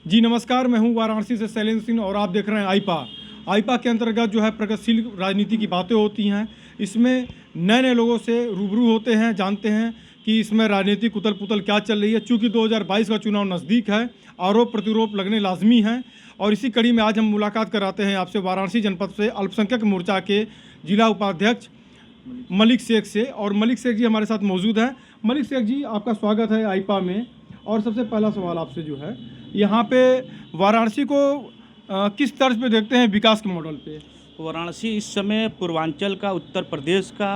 जी नमस्कार, मैं हूं वाराणसी से शैलेंद्र सिंह और आप देख रहे हैं आईपा। आईपा के अंतर्गत जो है प्रगतिशील राजनीति की बातें होती हैं। इसमें नए नए लोगों से रूबरू होते हैं, जानते हैं कि इसमें राजनीतिक उथल पुथल क्या चल रही है। चूँकि 2022 का चुनाव नज़दीक है, आरोप प्रतिरोप लगने लाजमी हैं और इसी कड़ी में आज हम मुलाकात कराते हैं आपसे वाराणसी जनपद से अल्पसंख्यक मोर्चा के जिला उपाध्यक्ष मलिक शेख से। और मलिक शेख जी हमारे साथ मौजूद हैं। मलिक शेख जी, आपका स्वागत है आईपा में। और सबसे पहला सवाल आपसे जो है, यहाँ पे वाराणसी को किस तर्ज पे देखते हैं विकास के मॉडल पे? वाराणसी इस समय पूर्वांचल का, उत्तर प्रदेश का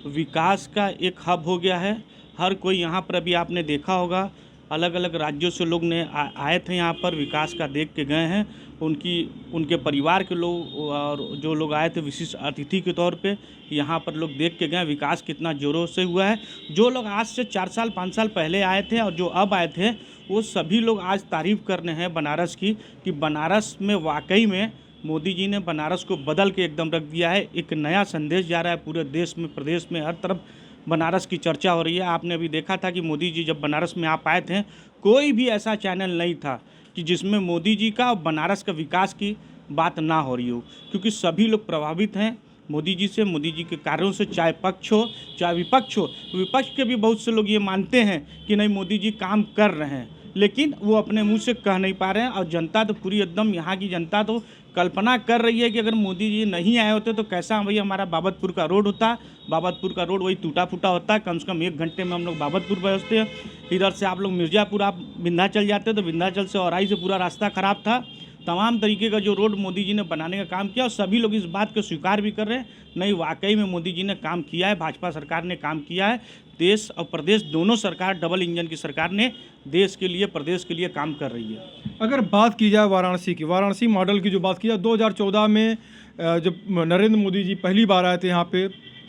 विकास का एक हब हो गया है। हर कोई यहाँ पर, अभी आपने देखा होगा, अलग अलग राज्यों से लोग आए थे यहाँ पर, विकास का देख के गए हैं। उनके परिवार के लोग और जो लोग आए थे विशिष्ट अतिथि के तौर पे, यहाँ पर लोग देख के गए विकास कितना ज़ोरों से हुआ है। जो लोग आज से 4 साल 5 साल पहले आए थे और जो अब आए थे, वो सभी लोग आज तारीफ़ कर रहे हैं बनारस की, कि बनारस में वाकई में मोदी जी ने बनारस को बदल के एकदम रख दिया है। एक नया संदेश जा रहा है पूरे देश में, प्रदेश में, हर तरफ बनारस की चर्चा हो रही है। आपने अभी देखा था कि मोदी जी जब बनारस में आप आए थे, कोई भी ऐसा चैनल नहीं था कि जिसमें मोदी जी का और बनारस का विकास की बात ना हो रही हो, क्योंकि सभी लोग प्रभावित हैं मोदी जी से, मोदी जी के कार्यों से। चाहे पक्ष हो चाहे विपक्ष हो, विपक्ष के भी बहुत से लोग ये मानते हैं कि नहीं, मोदी जी काम कर रहे हैं, लेकिन वो अपने मुंह से कह नहीं पा रहे हैं। और जनता तो पूरी एकदम, यहाँ की जनता तो कल्पना कर रही है कि अगर मोदी जी नहीं आए होते तो कैसा भाई हमारा बाबतपुर का रोड होता। बाबतपुर का रोड वही टूटा फूटा होता है। कम से कम 1 घंटे में हम लोग बाबतपुर पहुँचते हैं। इधर से आप लोग मिर्ज़ापुर, आप विंध्याचल जाते तो विंध्याचल से औराई से पूरा रास्ता ख़राब था। तमाम तरीके का जो रोड मोदी जी ने बनाने का काम किया, और सभी लोग इस बात को स्वीकार भी कर रहे हैं, नहीं वाकई में मोदी जी ने काम किया है, भाजपा सरकार ने काम किया है। देश और प्रदेश दोनों सरकार, डबल इंजन की सरकार ने देश के लिए, प्रदेश के लिए काम कर रही है। अगर बात की जाए वाराणसी की, वाराणसी मॉडल की जो बात की जाए, 2014 में जब नरेंद्र मोदी जी पहली बार आए थे यहाँ पे,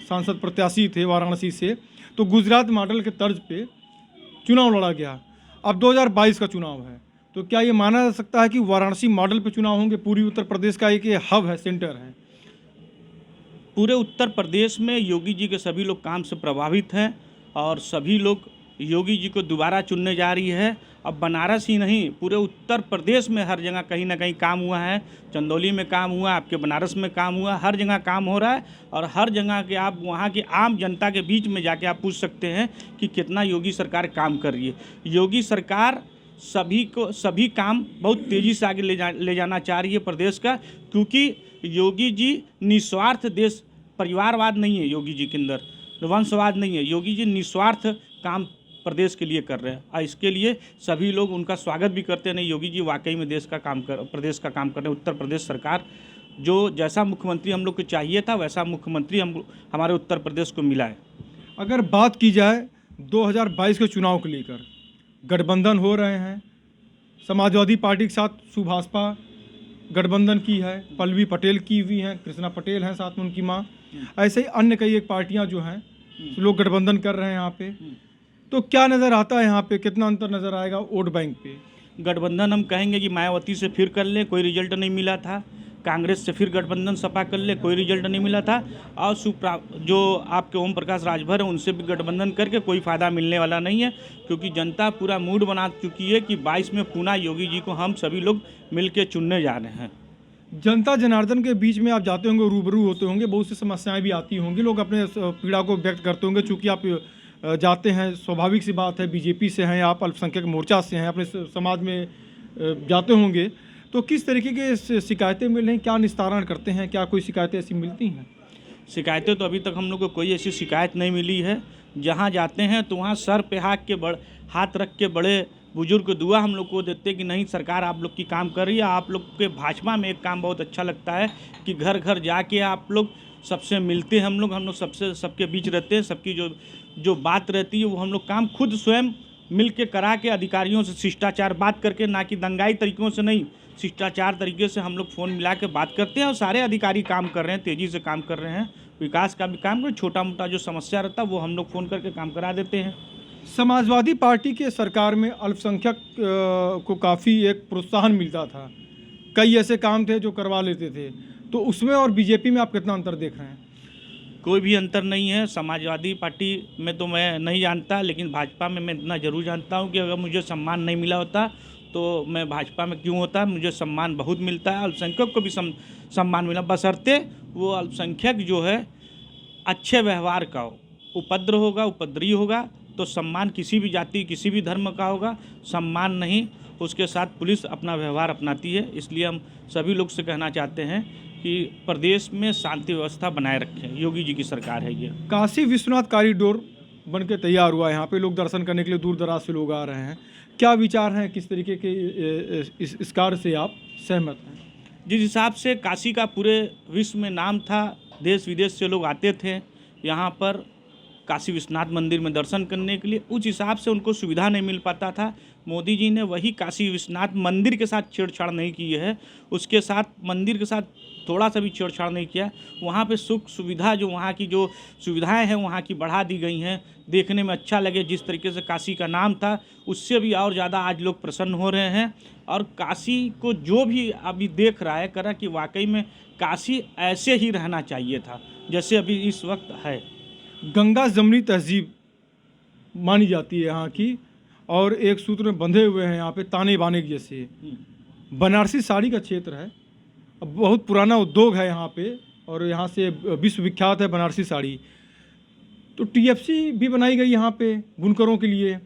सांसद प्रत्याशी थे वाराणसी से, तो गुजरात मॉडल के तर्ज पे चुनाव लड़ा गया। अब 2022 का चुनाव है, तो क्या ये माना जा सकता है कि वाराणसी मॉडल पे चुनाव होंगे? पूरी उत्तर प्रदेश का एक ये हब है, सेंटर है। पूरे उत्तर प्रदेश में योगी जी के सभी लोग काम से प्रभावित हैं और सभी लोग योगी जी को दोबारा चुनने जा रही है। अब बनारस ही नहीं, पूरे उत्तर प्रदेश में हर जगह कहीं ना कहीं काम हुआ है। चंदौली में काम हुआ, आपके बनारस में काम हुआ, हर जगह काम हो रहा है। और हर जगह के आप वहाँ की आम जनता के बीच में जाके आप पूछ सकते हैं कि कितना योगी सरकार काम कर रही है। योगी सरकार सभी काम बहुत तेज़ी से आगे ले जाना चाह रही है प्रदेश का, क्योंकि योगी जी निस्वार्थ देश, परिवारवाद नहीं है योगी जी के अंदर, वंशवाद नहीं है। योगी जी निस्वार्थ काम प्रदेश के लिए कर रहे हैं और इसके लिए सभी लोग उनका स्वागत भी करते हैं। नहीं, योगी जी वाकई में प्रदेश का काम कर रहे हैं। उत्तर प्रदेश सरकार, जो जैसा मुख्यमंत्री हम लोग को चाहिए था, वैसा मुख्यमंत्री हमारे उत्तर प्रदेश को मिला है। अगर बात की जाए 2022 के चुनाव को लेकर, गठबंधन हो रहे हैं। समाजवादी पार्टी के साथ सुभाषपा गठबंधन की है, पल्लवी पटेल की हुई हैं, कृष्णा पटेल हैं साथ में उनकी माँ। ऐसे ही अन्य कई एक पार्टियां जो हैं, लोग गठबंधन कर रहे हैं यहाँ पे। तो क्या नज़र आता है यहाँ पे, कितना अंतर नज़र आएगा वोट बैंक पे? गठबंधन हम कहेंगे कि मायावती से फिर कर ले, कोई रिजल्ट नहीं मिला था। कांग्रेस से फिर गठबंधन सपा कर ले, कोई रिजल्ट नहीं मिला था। और जो आपके ओम प्रकाश राजभर हैं, उनसे भी गठबंधन करके कोई फ़ायदा मिलने वाला नहीं है, क्योंकि जनता पूरा मूड बना चुकी है कि 22 में पुनः योगी जी को हम सभी लोग मिल के चुनने जा रहे हैं। जनता जनार्दन के बीच में आप जाते होंगे, रूबरू होते होंगे, बहुत सी समस्याएं भी आती होंगी, लोग अपने पीड़ा को व्यक्त करते होंगे। चूँकि आप जाते हैं, स्वाभाविक सी बात है, बीजेपी से हैं आप, अल्पसंख्यक मोर्चा से हैं, अपने समाज में जाते होंगे, तो किस तरीके के शिकायतें मिल रही हैं, क्या निस्तारण करते हैं, क्या कोई शिकायतें ऐसी मिलती हैं? शिकायतें तो अभी तक हम लोग को कोई ऐसी शिकायत नहीं मिली है। जहाँ जाते हैं तो वहाँ सर पे हाथ रख के बड़े बुजुर्ग दुआ हम लोग को देते कि नहीं, सरकार आप लोग की काम कर रही है। आप लोग के भाजपा में एक काम बहुत अच्छा लगता है कि घर घर जाके आप लोग सबसे मिलते हैं। हम लोग सबके बीच रहते हैं। सबकी जो बात रहती है वो हम लोग काम खुद स्वयं मिल के करा के, अधिकारियों से शिष्टाचार बात करके, ना कि दंगाई तरीक़ों से नहीं, शिष्टाचार तरीके से हम लोग फ़ोन मिला के बात करते हैं। और सारे अधिकारी काम कर रहे हैं, तेज़ी से काम कर रहे हैं, विकास का भी काम कर, छोटा मोटा जो समस्या रहता है वो हम लोग फ़ोन करके काम करा देते हैं। समाजवादी पार्टी के सरकार में अल्पसंख्यक को काफ़ी एक प्रोत्साहन मिलता था, कई ऐसे काम थे जो करवा लेते थे, तो उसमें और बीजेपी में आप कितना अंतर देख रहे हैं? कोई भी अंतर नहीं है। समाजवादी पार्टी में तो मैं नहीं जानता, लेकिन भाजपा में मैं इतना ज़रूर जानता हूँ कि अगर मुझे सम्मान नहीं मिला होता तो मैं भाजपा में क्यों होता। मुझे सम्मान बहुत मिलता है, अल्पसंख्यक को भी सम्मान मिला, बशर्ते वो अल्पसंख्यक जो है अच्छे व्यवहार का हो। उपद्र होगा, उपद्रवी होगा तो सम्मान किसी भी जाति, किसी भी धर्म का होगा, सम्मान नहीं। उसके साथ पुलिस अपना व्यवहार अपनाती है। इसलिए हम सभी लोग से कहना चाहते हैं कि प्रदेश में शांति व्यवस्था बनाए रखें। योगी जी की सरकार है ये। काशी विश्वनाथ कॉरिडोर बन के तैयार हुआ है, यहाँ पे लोग दर्शन करने के लिए दूर दराज से लोग आ रहे हैं। क्या विचार हैं, किस तरीके के इस कार्य से आप सहमत हैं? जिस हिसाब से काशी का पूरे विश्व में नाम था, देश विदेश से लोग आते थे यहाँ पर काशी विश्वनाथ मंदिर में दर्शन करने के लिए, उस हिसाब से उनको सुविधा नहीं मिल पाता था। मोदी जी ने वही काशी विश्वनाथ मंदिर के साथ छेड़छाड़ नहीं की है, उसके साथ मंदिर के साथ थोड़ा सा भी छेड़छाड़ नहीं किया। वहाँ पे सुख सुविधा, जो वहाँ की जो सुविधाएं हैं वहाँ की बढ़ा दी गई हैं, देखने में अच्छा लगे। जिस तरीके से काशी का नाम था उससे भी और ज़्यादा आज लोग प्रसन्न हो रहे हैं। और काशी को जो भी अभी देख रहा है, कर रहा कि वाकई में काशी ऐसे ही रहना चाहिए था जैसे अभी इस वक्त है। गंगा जमनी तहजीब मानी जाती है यहाँ की, और एक सूत्र में बंधे हुए हैं यहाँ पे ताने बाने के जैसे। बनारसी साड़ी का क्षेत्र है, अब बहुत पुराना उद्योग है यहाँ पे, और यहाँ से विश्वविख्यात है बनारसी साड़ी। तो टीएफसी भी बनाई गई यहाँ पे बुनकरों के लिए।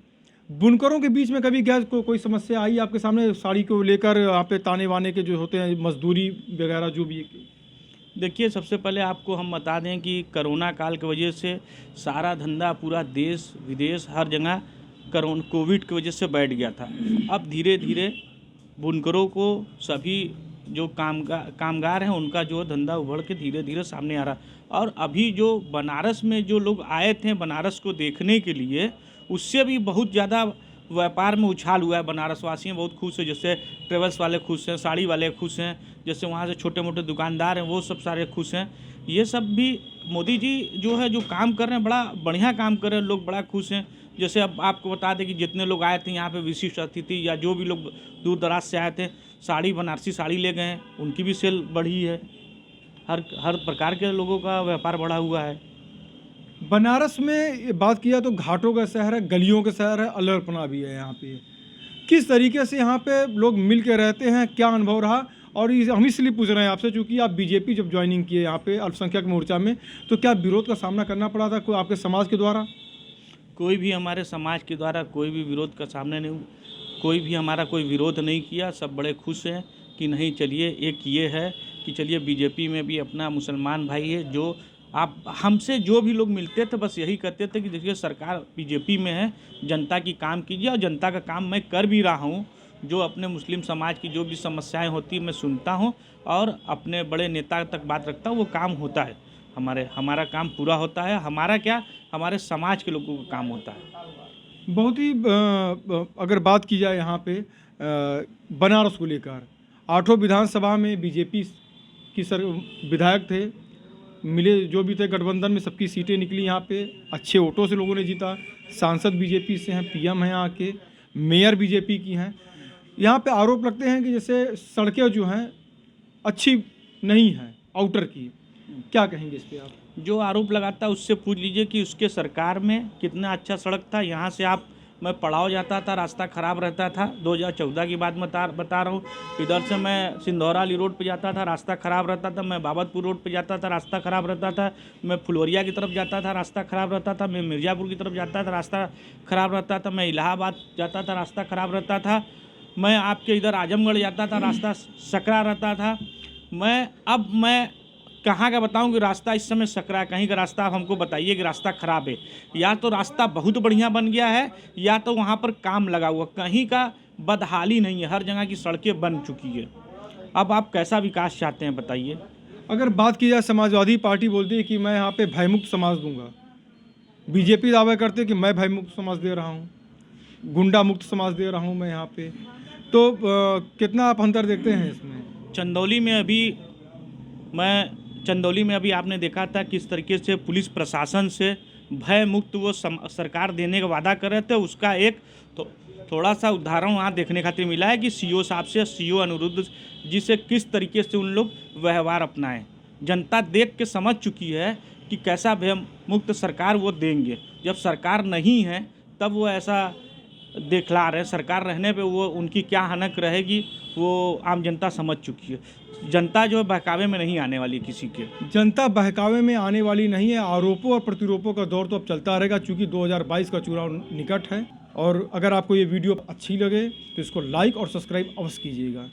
बुनकरों के बीच में कभी क्या कोई समस्या आई आपके सामने साड़ी को लेकर? यहाँ पे ताने बाने के जो होते हैं, मजदूरी वगैरह जो भी। देखिए, सबसे पहले आपको हम बता दें कि कोरोना काल की वजह से सारा धंधा पूरा देश विदेश हर जगह कोविड की वजह से बैठ गया था। अब धीरे धीरे बुनकरों को, सभी जो कामगार हैं, उनका जो धंधा उभर के धीरे धीरे सामने आ रहा। और अभी जो बनारस में जो लोग आए थे बनारस को देखने के लिए, उससे भी बहुत ज़्यादा व्यापार में उछाल हुआ है। बनारस वासी बहुत खुश हैं, जैसे ट्रेवल्स वाले खुश हैं, साड़ी वाले खुश हैं, जैसे वहाँ से छोटे मोटे दुकानदार हैं वो सब सारे खुश हैं। ये सब भी मोदी जी जो है जो काम कर रहे हैं, बड़ा बढ़िया काम कर रहे हैं, लोग बड़ा खुश हैं। जैसे अब आपको बता दें कि जितने लोग आए थे यहाँ पे विशिष्ट अतिथि या जो भी लोग दूर दराज से आए थे, साड़ी बनारसी साड़ी ले गए हैं, उनकी भी सेल बढ़ी है। हर प्रकार के लोगों का व्यापार बढ़ा हुआ है। बनारस में बात किया तो घाटों का शहर है, गलियों का शहर है, अलगपना भी है यहाँ पे। किस तरीके से यहाँ पे लोग मिल के रहते हैं, क्या अनुभव रहा? और हम इसलिए पूछ रहे हैं आपसे चूँकि आप बीजेपी जब ज्वाइनिंग किए यहाँ पे अल्पसंख्यक मोर्चा में, तो क्या विरोध का सामना करना पड़ा था कोई आपके समाज के द्वारा? कोई भी हमारे समाज के द्वारा कोई भी विरोध का सामना नहीं, कोई भी हमारा कोई विरोध नहीं किया। सब बड़े खुश हैं कि नहीं, चलिए एक ये है कि चलिए बीजेपी में भी अपना मुसलमान भाई है। जो आप हमसे जो भी लोग मिलते थे बस यही कहते थे कि देखिए सरकार बीजेपी में है, जनता की काम कीजिए। और जनता का काम मैं कर भी रहा हूँ। जो अपने मुस्लिम समाज की जो भी समस्याएं होती मैं सुनता हूँ और अपने बड़े नेता तक बात रखता हूँ, वो काम होता है। हमारा काम पूरा होता है। हमारा क्या, हमारे समाज के लोगों का काम होता है। बहुत ही अगर बात की जाए यहाँ पे बनारस को लेकर, 8 विधानसभा में बीजेपी की विधायक थे, मिले जो भी थे गठबंधन में, सबकी सीटें निकली यहाँ पे, अच्छे वोटों से लोगों ने जीता। सांसद बीजेपी से हैं, पीएम हैं यहाँ के, मेयर बीजेपी की हैं। यहाँ पे आरोप लगते हैं कि जैसे सड़कें जो हैं अच्छी नहीं हैं, आउटर की। क्या कहेंगे इस पे आप? जो आरोप लगाता है उससे पूछ लीजिए कि उसके सरकार में कितना अच्छा सड़क था। यहाँ से मैं पड़ाव जाता था, रास्ता ख़राब रहता था। 2014 की बात बता रहा हूँ। इधर से मैं सिंधौराली रोड पे जाता था, रास्ता ख़राब रहता था। मैं बाबतपुर रोड पे जाता था, रास्ता ख़राब रहता था। मैं फुलवरिया की तरफ जाता था, रास्ता ख़राब रहता था। मैं मिर्ज़ापुर की तरफ जाता था, रास्ता ख़राब रहता था। मैं इलाहाबाद जाता था, रास्ता ख़राब रहता था। मैं आपके इधर आजमगढ़ जाता था, रास्ता सकरा रहता था। मैं कहाँ का बताऊँ कि रास्ता इस समय सकरा है। कहीं का रास्ता आप हमको बताइए कि रास्ता ख़राब है। या तो रास्ता बहुत बढ़िया बन गया है या तो वहाँ पर काम लगा हुआ, कहीं का बदहाली नहीं है। हर जगह की सड़कें बन चुकी है। अब आप कैसा विकास चाहते हैं बताइए? अगर बात की जाए, समाजवादी पार्टी बोलती है कि मैं यहाँ पे भयमुक्त समाज दूंगा। बीजेपी दावा करते हैं कि मैं भयमुक्त समाज दे रहा हूँ, गुंडा मुक्त समाज दे रहा हूँ मैं यहाँ पे। तो कितना आप अंतर देखते हैं इसमें? चंदौली में अभी आपने देखा था किस तरीके से पुलिस प्रशासन से भय मुक्त वो सरकार देने का वादा कर रहे थे। उसका एक थोड़ा सा उदाहरण वहाँ देखने खातिर मिला है कि सीओ साहब से, सीओ अनिरुद्ध जी से किस तरीके से उन लोग व्यवहार अपनाएं। जनता देख के समझ चुकी है कि कैसा भय मुक्त सरकार वो देंगे। जब सरकार नहीं है तब वो ऐसा दिखला रहे हैं। सरकार रहने पे वो उनकी क्या हनक रहेगी वो आम जनता समझ चुकी है। जनता जो है बहकावे में नहीं आने वाली किसी के। जनता बहकावे में आने वाली नहीं है। आरोपों और प्रतिरोपों का दौर तो अब चलता रहेगा, चूँकि 2022 का चुनाव निकट है। और अगर आपको ये वीडियो अच्छी लगे तो इसको लाइक और सब्सक्राइब अवश्य कीजिएगा।